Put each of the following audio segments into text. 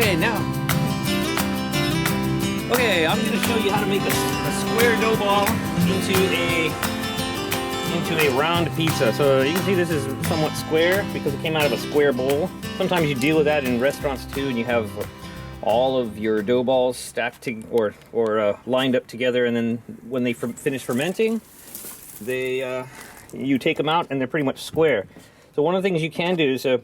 Okay, I'm going to show you how to make a square dough ball into a round pizza. So you can see this is somewhat square because it came out of a square bowl. Sometimes you deal with that in restaurants too, and you have all of your dough balls stacked or lined up together, and then when they finish fermenting, you take them out and they're pretty much square. So one of the things you can do is to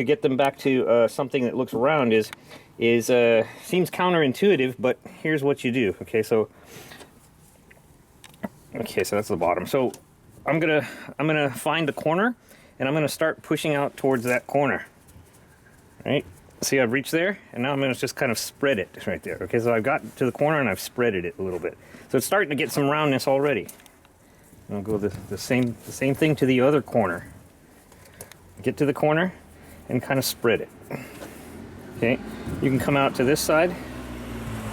get them back to something that looks round is seems counterintuitive, but here's what you do. Okay, so that's the bottom. So I'm gonna find the corner, and I'm gonna start pushing out towards that corner. Right? See, I've reached there, and now I'm gonna just kind of spread it right there. Okay, so I've got to the corner and I've spreaded it a little bit. So it's starting to get some roundness already. I'll go the same thing to the other corner. Get to the corner and kind of spread it. Okay, you can come out to this side.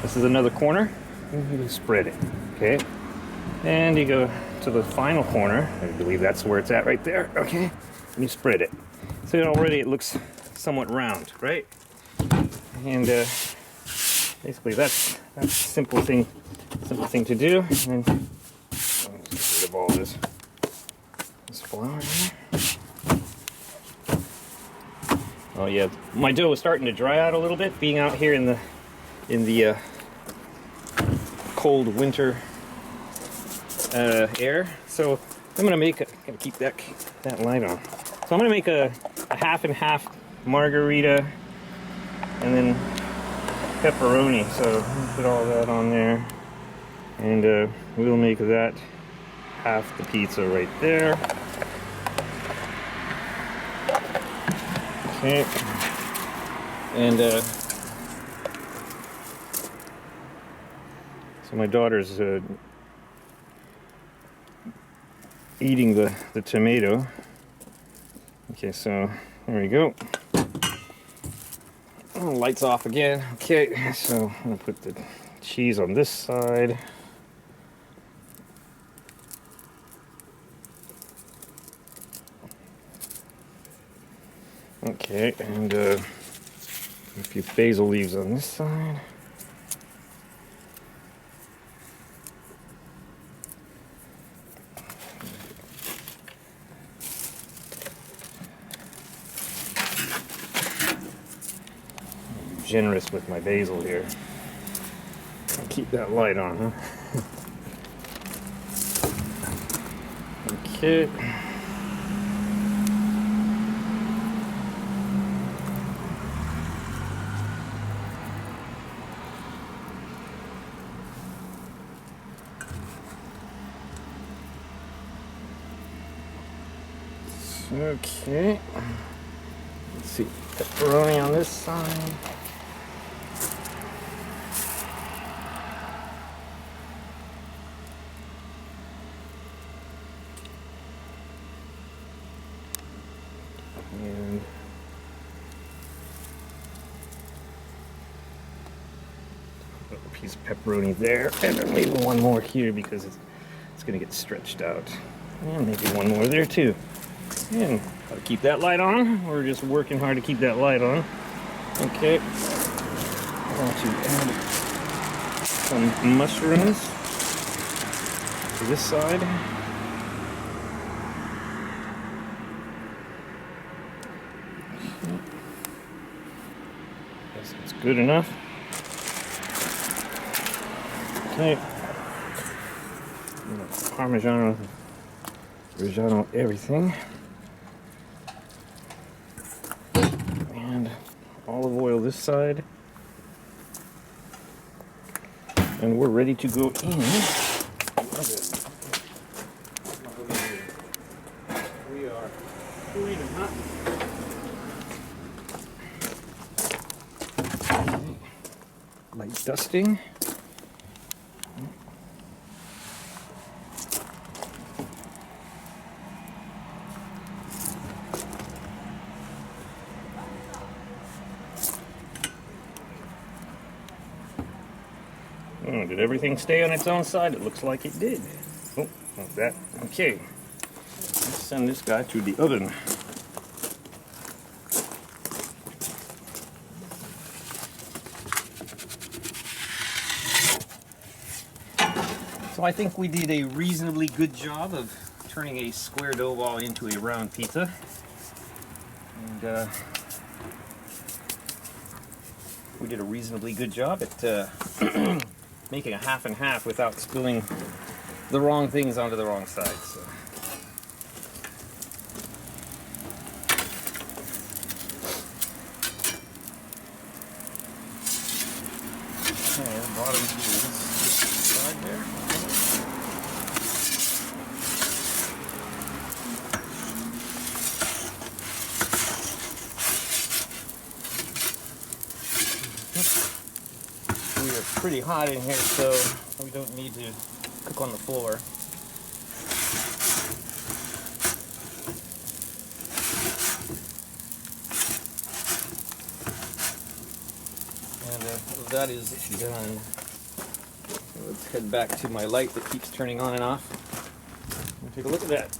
This is another corner. And you can spread it. Okay, and you go to the final corner. I believe that's where it's at right there. Okay, and you spread it. So already it looks somewhat round, right? And basically that's a simple thing to do. And then let's get rid of all this flour here. Oh yeah, my dough is starting to dry out a little bit, being out here in the cold winter air. So I'm gonna gotta keep that light on. So I'm gonna make a half and half Margherita, and then pepperoni. So put all that on there, and we'll make that half the pizza right there. Okay, and so my daughter's eating the tomato. Okay, so there we go. Oh, lights off again. Okay, so I'm gonna put the cheese on this side. Okay, and a few basil leaves on this side. I'm generous with my basil here. I'll keep that light on, huh? Okay. Okay, let's see, pepperoni on this side. And a piece of pepperoni there, and then maybe one more here because it's going to get stretched out. And maybe one more there too. And gotta keep that light on. We're just working hard to keep that light on. Okay. I'm going to add some mushrooms to this side. Guess that's good enough. Okay. Parmesan, Reggiano, everything. And olive oil this side. And we're ready to go in. We are cooling and hot. Okay. Light dusting. Oh, did everything stay on its own side? It looks like it did. Oh, like that. Okay. Let's send this guy to the oven. So I think we did a reasonably good job of turning a square dough ball into a round pizza. And we did a reasonably good job at making a half and half without spilling the wrong things onto the wrong side. So. Okay, bottom side there. We are pretty hot in here, so we don't need to cook on the floor. And that is done. Let's head back to my light that keeps turning on and off. Take a look at that.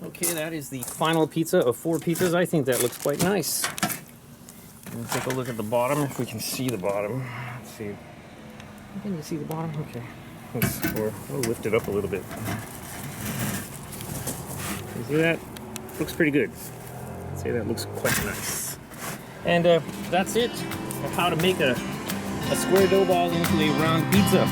Okay, that is the final pizza of 4 pizzas. I think that looks quite nice. We'll take a look at the bottom, if we can see the bottom. Let's see. Can you see the bottom? Okay. We'll lift it up a little bit. You see that? Looks pretty good. I'd say that looks quite nice. And that's it. How to make a square dough ball into a round pizza.